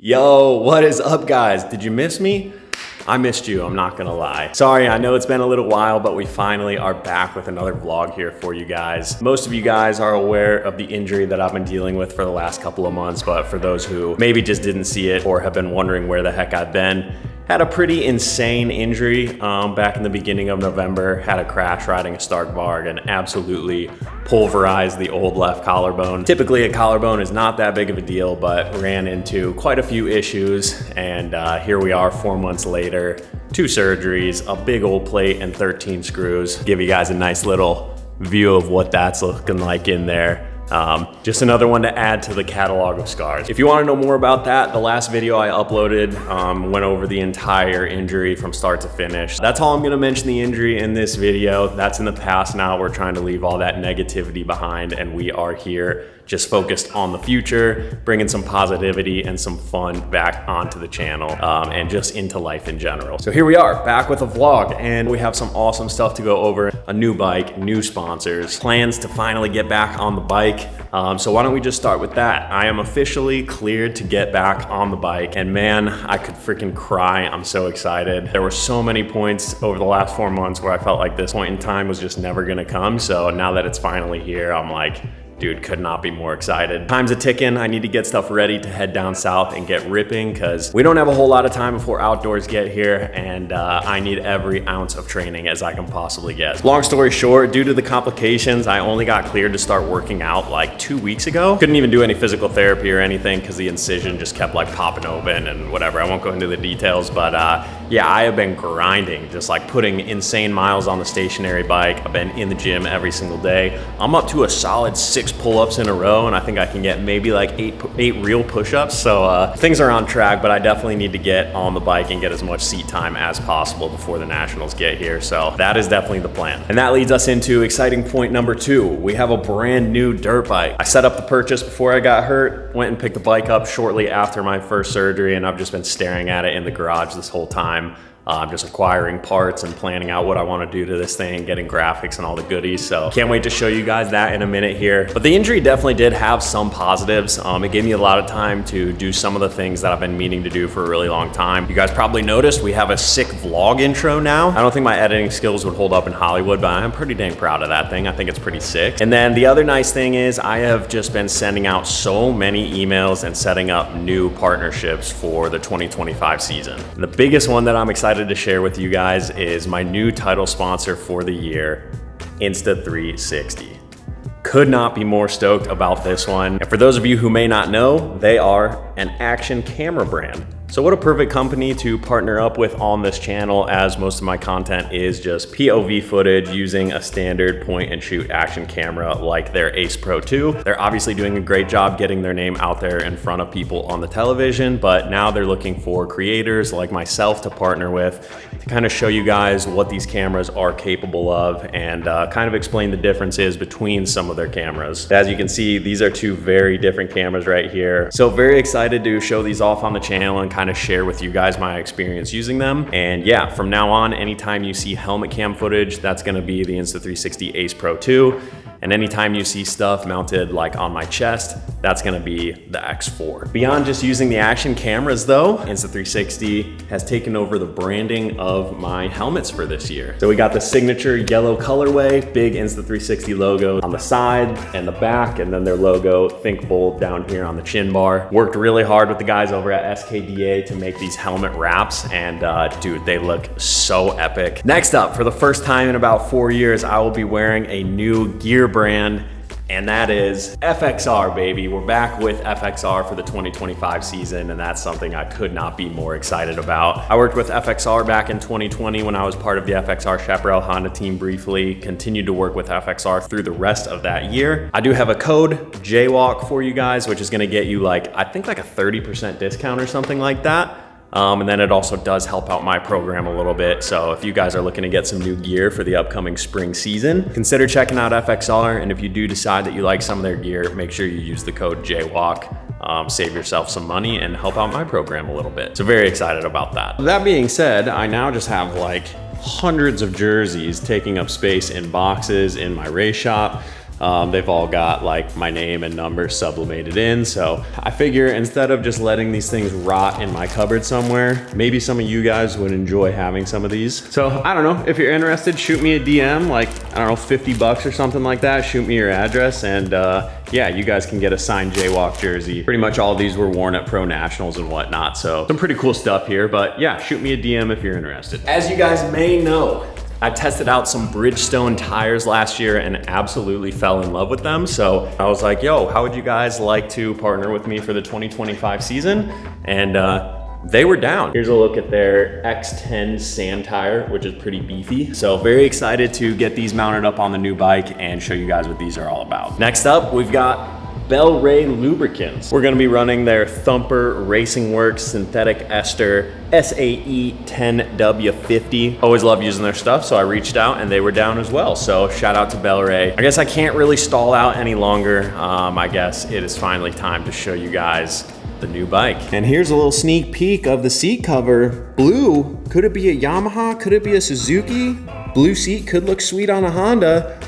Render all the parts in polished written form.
Yo, what is up guys? Did you miss me? I missed you, I'm not gonna lie. Sorry, I know it's been a little while, but we finally are back with another vlog here for you guys. Most of you guys are aware of the injury that I've been dealing with for the last couple of months, but for those who maybe just didn't see it or have been wondering where the heck I've been, had a pretty insane injury back in the beginning of November. Had a crash riding a Stark Varg and absolutely pulverized the old left collarbone. Typically a collarbone is not that big of a deal, but ran into quite a few issues. And here we are 4 months later, 2 surgeries, a big old plate and 13 screws. Give you guys a nice little view of what that's looking like in there. Just another one to add to the catalog of scars. If you want to know more about that, the last video I uploaded went over the entire injury from start to finish. That's all I'm going to mention the injury in this video. That's in the past now. We're trying to leave all that negativity behind, and we are here just focused on the future, bringing some positivity and some fun back onto the channel and just into life in general. So here we are back with a vlog, and we have some awesome stuff to go over. A new bike, new sponsors, plans to finally get back on the bike. So why don't we just start with that? I am officially cleared to get back on the bike, and man, I could freaking cry. I'm so excited. There were so many points over the last 4 months where I felt like this point in time was just never gonna come. So now that it's finally here, I'm like, dude, could not be more excited. Time's a ticking. I need to get stuff ready to head down south and get ripping because we don't have a whole lot of time before outdoors get here, and I need every ounce of training as I can possibly get. Long story short, due to the complications, I only got cleared to start working out like 2 weeks ago. Couldn't even do any physical therapy or anything because the incision just kept like popping open and whatever. I won't go into the details, but yeah, I have been grinding, just like putting insane miles on the stationary bike. I've been in the gym every single day. I'm up to a solid 6 pull-ups in a row, and I think I can get maybe like eight real push-ups. So things are on track, but I definitely need to get on the bike and get as much seat time as possible before the nationals get here. So that is definitely the plan. And that leads us into exciting point number 2. We have a brand new dirt bike. I set up the purchase before I got hurt, went and picked the bike up shortly after my first surgery, and I've just been staring at it in the garage this whole time. I'm just acquiring parts and planning out what I want to do to this thing, getting graphics and all the goodies. So can't wait to show you guys that in a minute here. But the injury definitely did have some positives. It gave me a lot of time to do some of the things that I've been meaning to do for a really long time. You guys probably noticed we have a sick vlog intro now. I don't think my editing skills would hold up in Hollywood, but I'm pretty dang proud of that thing. I think it's pretty sick. And then the other nice thing is I have just been sending out so many emails and setting up new partnerships for the 2025 season. And the biggest one that I'm excited to share with you guys is my new title sponsor for the year, Insta360. Could not be more stoked about this one. And for those of you who may not know, they are an action camera brand. So what a perfect company to partner up with on this channel, as most of my content is just POV footage using a standard point and shoot action camera like their Ace Pro 2. They're obviously doing a great job getting their name out there in front of people on the television, but now they're looking for creators like myself to partner with to kind of show you guys what these cameras are capable of and kind of explain the differences between some of their cameras. As you can see, these are 2 very different cameras right here. So very excited to show these off on the channel and kind of share with you guys my experience using them. And yeah, from now on, anytime you see helmet cam footage, that's gonna be the Insta360 Ace Pro 2. And anytime you see stuff mounted like on my chest, that's gonna be the X4. Beyond just using the action cameras though, Insta360 has taken over the branding of my helmets for this year. So we got the signature yellow colorway, big Insta360 logo on the side and the back, and then their logo, think bold, down here on the chin bar. Worked really hard with the guys over at SKDA to make these helmet wraps, and dude, they look so epic. Next up, for the first time in about 4 years, I will be wearing a new gear brand, and that is FXR, baby. We're back with FXR for the 2025 season, and that's something I could not be more excited about. I worked with FXR back in 2020 when I was part of the FXR Chaparral Honda team briefly, continued to work with FXR through the rest of that year. I do have a code, JWalk, for you guys, which is gonna get you like, I think like a 30% discount or something like that. And then it also does help out my program a little bit. So if you guys are looking to get some new gear for the upcoming spring season, consider checking out FXR. And if you do decide that you like some of their gear, make sure you use the code JWalk. Save yourself some money and help out my program a little bit. So very excited about that. That being said, I now just have like hundreds of jerseys taking up space in boxes in my race shop. They've all got like my name and number sublimated in. So I figure instead of just letting these things rot in my cupboard somewhere, maybe some of you guys would enjoy having some of these. So I don't know, if you're interested, shoot me a DM, like, I don't know, 50 bucks or something like that. Shoot me your address and yeah, you guys can get a signed Jaywalk jersey. Pretty much all these were worn at Pro Nationals and whatnot. So some pretty cool stuff here, but yeah, shoot me a DM if you're interested. As you guys may know, I tested out some Bridgestone tires last year and absolutely fell in love with them. So I was like, yo, how would you guys like to partner with me for the 2025 season? And they were down. Here's a look at their X10 sand tire, which is pretty beefy. So very excited to get these mounted up on the new bike and show you guys what these are all about. Next up, we've got Bel-Ray lubricants. We're gonna be running their Thumper Racing Works synthetic ester SAE 10W50. Always love using their stuff, so I reached out and they were down as well. So shout out to Bel-Ray. I guess I can't really stall out any longer. I guess it is finally time to show you guys the new bike. And here's a little sneak peek of the seat cover. Blue, could it be a Yamaha? Could it be a Suzuki? Blue seat could look sweet on a Honda.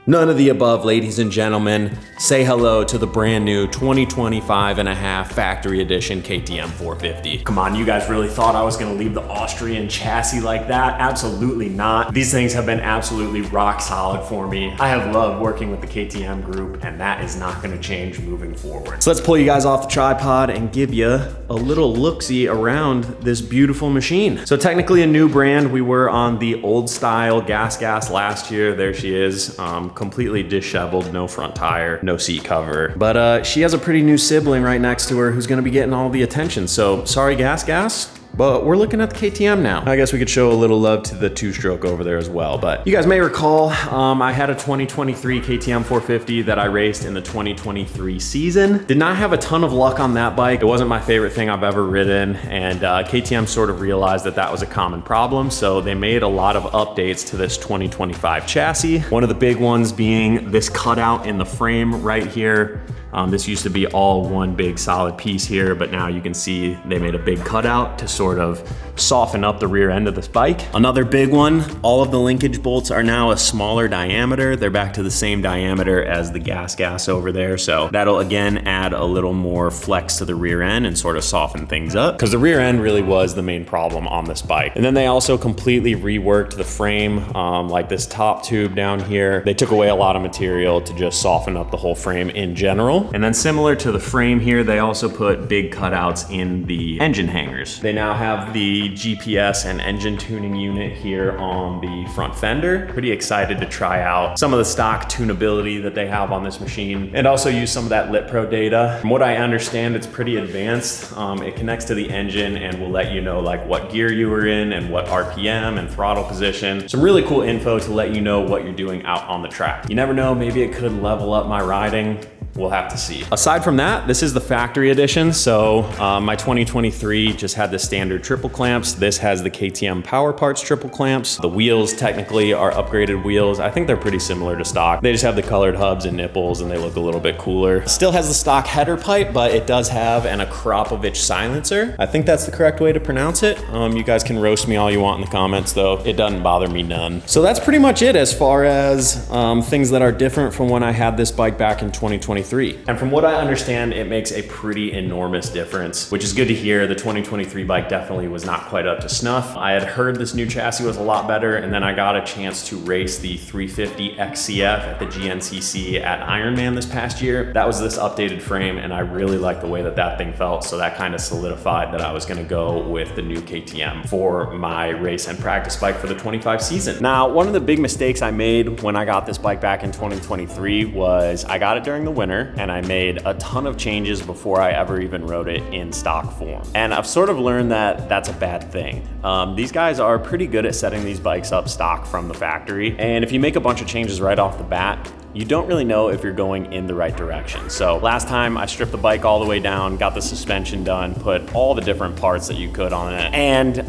None of the above, ladies and gentlemen. Say hello to the brand new 2025 and a half factory edition KTM 450. Come on, you guys really thought I was gonna leave the Austrian chassis like that? Absolutely not. These things have been absolutely rock solid for me. I have loved working with the KTM group, and that is not gonna change moving forward. So let's pull you guys off the tripod and give you a little look-see around this beautiful machine. So technically a new brand. We were on the old style gas last year. There she is. Completely disheveled, no front tire, no seat cover. But she has a pretty new sibling right next to her who's gonna be getting all the attention. So sorry, gas, but we're looking at the KTM now. I guess we could show a little love to the two-stroke over there as well. But you guys may recall, I had a 2023 KTM 450 that I raced in the 2023 season. Did not have a ton of luck on that bike. It wasn't my favorite thing I've ever ridden, and KTM sort of realized that that was a common problem, so they made a lot of updates to this 2025 chassis. One of the big ones being this cutout in the frame right here. This used to be all one big solid piece here, but now you can see they made a big cutout to sort of soften up the rear end of this bike. Another big one, all of the linkage bolts are now a smaller diameter. They're back to the same diameter as the gas over there. So that'll again add a little more flex to the rear end and sort of soften things up, because the rear end really was the main problem on this bike. And then they also completely reworked the frame, like this top tube down here. They took away a lot of material to just soften up the whole frame in general. And then similar to the frame here, they also put big cutouts in the engine hangers. They now have the GPS and engine tuning unit here on the front fender. Pretty excited to try out some of the stock tunability that they have on this machine, and also use some of that Lit Pro data. From what I understand, it's pretty advanced. It connects to the engine and will let you know like what gear you were in and what RPM and throttle position. Some really cool info to let you know what you're doing out on the track. You never know, maybe it could level up my riding. We'll have to see. Aside from that, this is the factory edition. So my 2023 just had the standard triple clamps. This has the KTM Power Parts triple clamps. The wheels technically are upgraded wheels. I think they're pretty similar to stock. They just have the colored hubs and nipples and they look a little bit cooler. Still has the stock header pipe, but it does have an Akrapovic silencer. I think that's the correct way to pronounce it. You guys can roast me all you want in the comments though. It doesn't bother me none. So that's pretty much it as far as things that are different from when I had this bike back in 2023. And from what I understand, it makes a pretty enormous difference, which is good to hear. The 2023 bike definitely was not quite up to snuff. I had heard this new chassis was a lot better, and then I got a chance to race the 350 XCF at the GNCC at Ironman this past year. That was this updated frame, and I really liked the way that that thing felt, so that kind of solidified that I was gonna go with the new KTM for my race and practice bike for the 25 season. Now, one of the big mistakes I made when I got this bike back in 2023 was I got it during the winter, and I made a ton of changes before I ever even rode it in stock form. And I've sort of learned that that's a bad thing. These guys are pretty good at setting these bikes up stock from the factory. And if you make a bunch of changes right off the bat, you don't really know if you're going in the right direction. So last time I stripped the bike all the way down, got the suspension done, put all the different parts that you could on it. And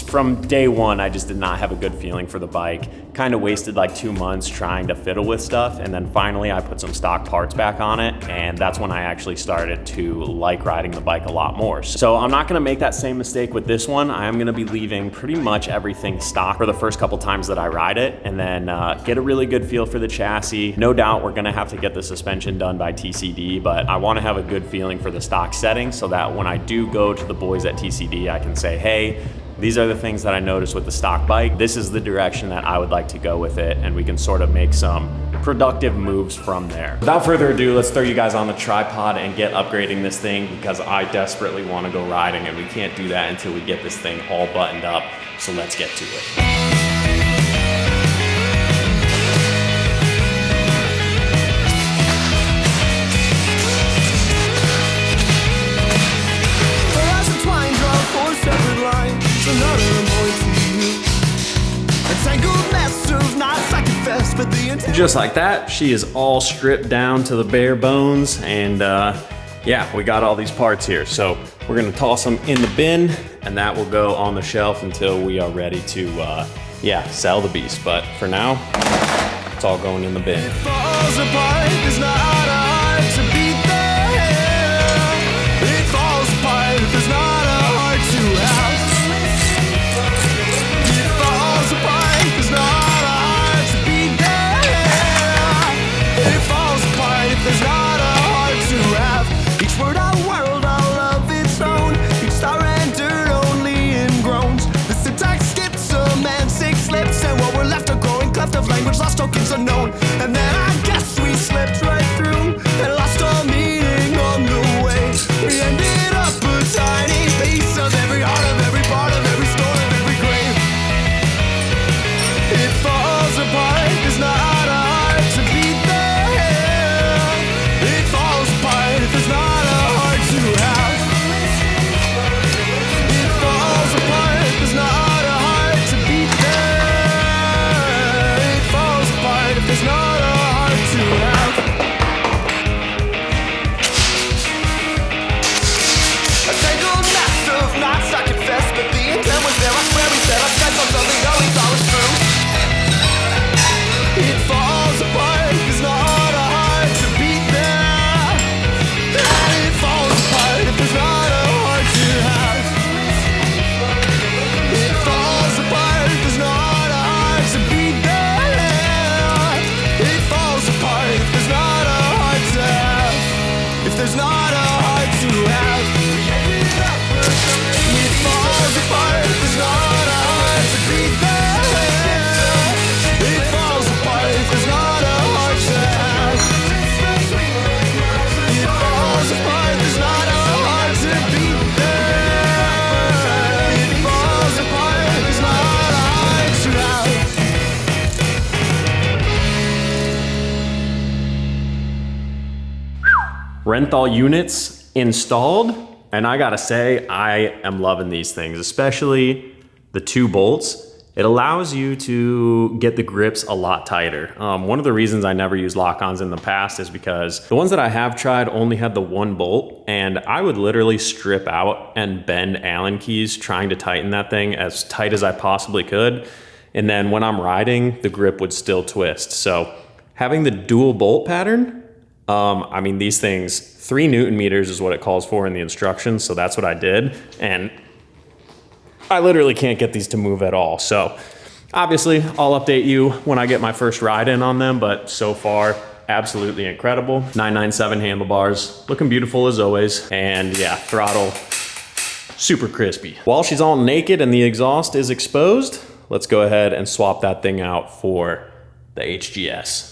from day one, I just did not have a good feeling for the bike. kind of wasted like 2 months trying to fiddle with stuff, and then finally I put some stock parts back on it, and that's when I actually started to like riding the bike a lot more. So I'm not gonna make that same mistake with this one. I am gonna be leaving pretty much everything stock for the first couple times that I ride it, and then get a really good feel for the chassis. No doubt we're gonna have to get the suspension done by TCD, but I wanna have a good feeling for the stock settings so that when I do go to the boys at TCD, I can say, hey, these are the things that I noticed with the stock bike. This is the direction that I would like to go with it, and we can sort of make some productive moves from there. Without further ado, let's throw you guys on the tripod and get upgrading this thing, because I desperately want to go riding, and we can't do that until we get this thing all buttoned up. So let's get to it. Just like that, she is all stripped down to the bare bones, and yeah, we got all these parts here. So we're gonna toss them in the bin, and that will go on the shelf until we are ready to yeah, sell the beast. But for now, it's all going in the bin. It falls apart, it's not hard to beat the hair. It falls apart, it's not hard to have. It falls apart, it's not hard to beat the hair. It falls apart, it's not hard to have. Each word a world all of its own. Each star and dirt only in groans. The syntax skips semantic slips, and what we're left are growing cleft of language, lost tokens unknown. And then I guess we slipped right through and lost our meaning on the way. We ended up a tiny piece of every heart, of every part, of every story, of every grave. It falls apart, it's not hard to beat the hair. It falls apart if it's not hard to have. It falls apart, it's not hard to beat the hair. It falls apart if it's not hard to have. A tangled mess of knots, I confess, but the intent was there. I swear we said our sights on something that we thought was true. It falls apart, it's not hard to beat there. And it falls apart if it's not hard to have. It falls apart if it's not hard to beat there. It falls apart if it's not hard to have. If there's not a heart to have. It falls apart if it's not hard to beat there. It falls apart if it's not hard to have. It falls apart if it's not hard to beat there. It falls apart if it's not hard to have. Renthal units installed, and I gotta say, I am loving these things, especially the 2 bolts. It allows you to get the grips a lot tighter. One of the reasons I never used lock-ons in the past is because the ones that I have tried only had the 1 bolt, and I would literally strip out and bend Allen keys trying to tighten that thing as tight as I possibly could. And then when I'm riding, the grip would still twist. So having the dual bolt pattern, I mean, these things, 3 Newton meters is what it calls for in the instructions. So that's what I did. And I literally can't get these to move at all. So obviously I'll update you when I get my first ride in on them, but so far, absolutely incredible. 997 handlebars, looking beautiful as always. And yeah, throttle, super crispy. While she's all naked and the exhaust is exposed, let's go ahead and swap that thing out for the HGS.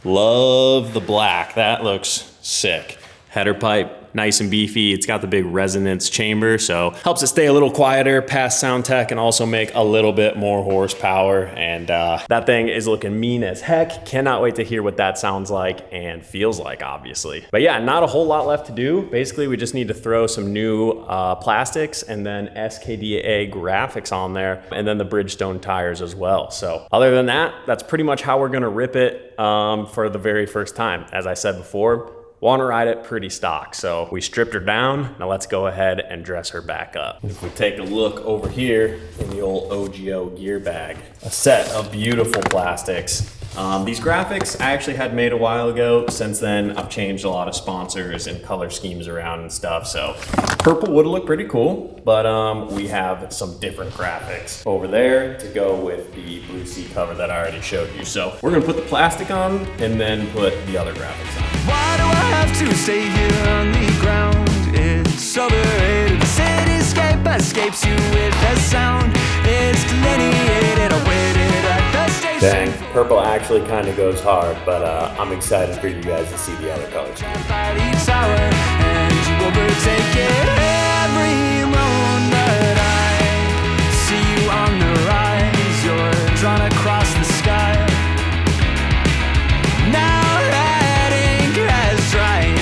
Love the black, that looks sick. Header pipe, nice and beefy. It's got the big resonance chamber, so helps it stay a little quieter past sound tech and also make a little bit more horsepower. And that thing is looking mean as heck. Cannot wait to hear what that sounds like and feels like, obviously. But yeah, not a whole lot left to do. Basically, we just need to throw some new plastics and then SKDA graphics on there, and then the Bridgestone tires as well. So other than that, that's pretty much how we're gonna rip it for the very first time. As I said before, want to ride it pretty stock. So we stripped her down. Now let's go ahead and dress her back up. If we take a look over here in the old OGO gear bag, a set of beautiful plastics. These graphics I actually had made a while ago. Since then, I've changed a lot of sponsors and color schemes around and stuff. So purple would look pretty cool, but we have some different graphics over there to go with the blue seat cover that I already showed you. So we're gonna put the plastic on and then put the other graphics on. Why do I have to stay here on the ground? It's overrated. The cityscape escapes you with a sound. It's delineated, awaited at the station. Dang, purple actually kind of goes hard, but I'm excited for you guys to see the other colors. By the tower, and you overtake it every moment. I see you on the rise. You're drawn across the sky. Now that ink has dried,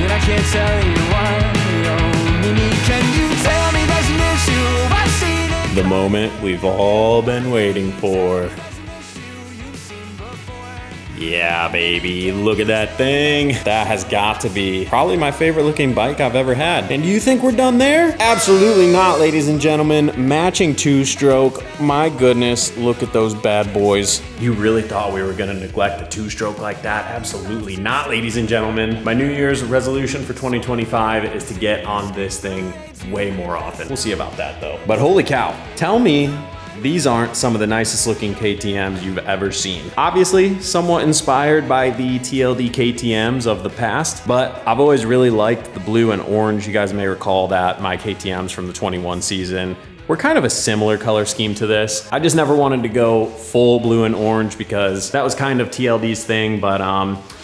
and I can't tell you why. Oh, Mimi, can you tell me there's an issue? I've seen it. The moment we've all been waiting for. Yeah, baby, look at that thing. That has got to be probably my favorite looking bike I've ever had. And do you think we're done there? Absolutely not, ladies and gentlemen. Matching two-stroke. My goodness, look at those bad boys. You really thought we were gonna neglect the two-stroke like that? Absolutely not, ladies and gentlemen. My New Year's resolution for 2025 is to get on this thing way more often. We'll see about that though. But holy cow, tell me these aren't some of the nicest looking KTMs you've ever seen. Obviously, somewhat inspired by the TLD KTMs of the past, but I've always really liked the blue and orange. You guys may recall that my KTMs from the 21 season were kind of a similar color scheme to this. I just never wanted to go full blue and orange because that was kind of TLD's thing, but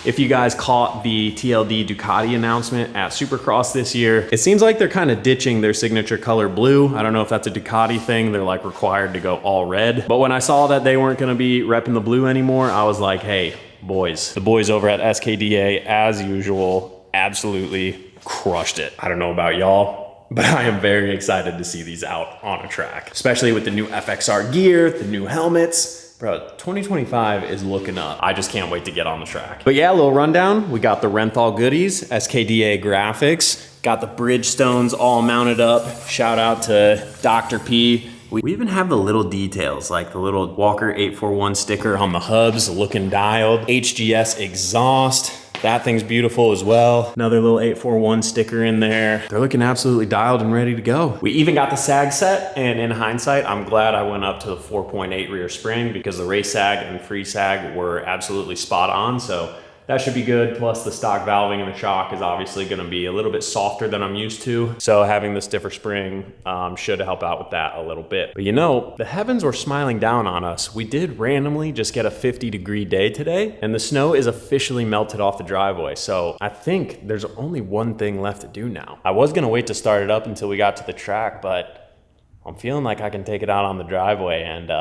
if you guys caught the TLD Ducati announcement at Supercross this year, it seems like they're kind of ditching their signature color blue. I don't know if that's a Ducati thing. They're like required to go all red. But when I saw that they weren't gonna be repping the blue anymore, I was like, hey, boys. The boys over at SKDA, as usual, absolutely crushed it. I don't know about y'all, but I am very excited to see these out on a track, especially with the new FXR gear, the new helmets. Bro, 2025 is looking up. I just can't wait to get on the track. But yeah, a little rundown. We got the Renthal goodies, SKDA graphics, got the Bridgestones all mounted up. Shout out to Dr. P. We even have the little details, like the little Walker 841 sticker on the hubs, looking dialed. HGS exhaust. That thing's beautiful as well. Another little 841 sticker in there. They're looking absolutely dialed and ready to go. We even got the sag set, and in hindsight, I'm glad I went up to the 4.8 rear spring because the race sag and free sag were absolutely spot on. So that should be good. Plus the stock valving and the shock is obviously gonna be a little bit softer than I'm used to. So having the stiffer spring should help out with that a little bit. But you know, the heavens were smiling down on us. We did randomly just get a 50-degree day today, and the snow is officially melted off the driveway. So I think there's only one thing left to do now. I was gonna wait to start it up until we got to the track, but I'm feeling like I can take it out on the driveway and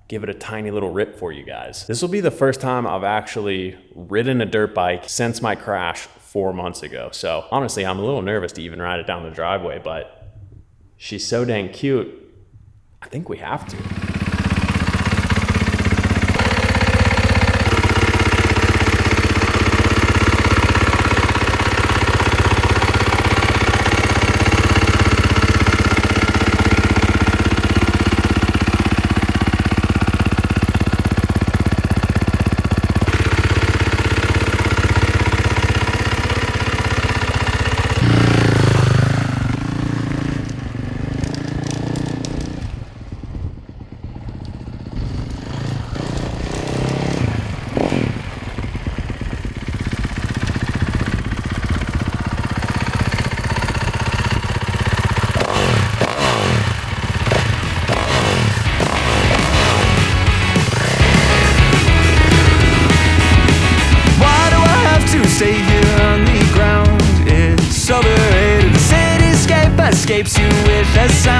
give it a tiny little rip for you guys. This will be the first time I've actually ridden a dirt bike since my crash 4 months ago. So honestly, I'm a little nervous to even ride it down the driveway, but she's so dang cute. I think we have to. Stay here on the ground. It's the sound.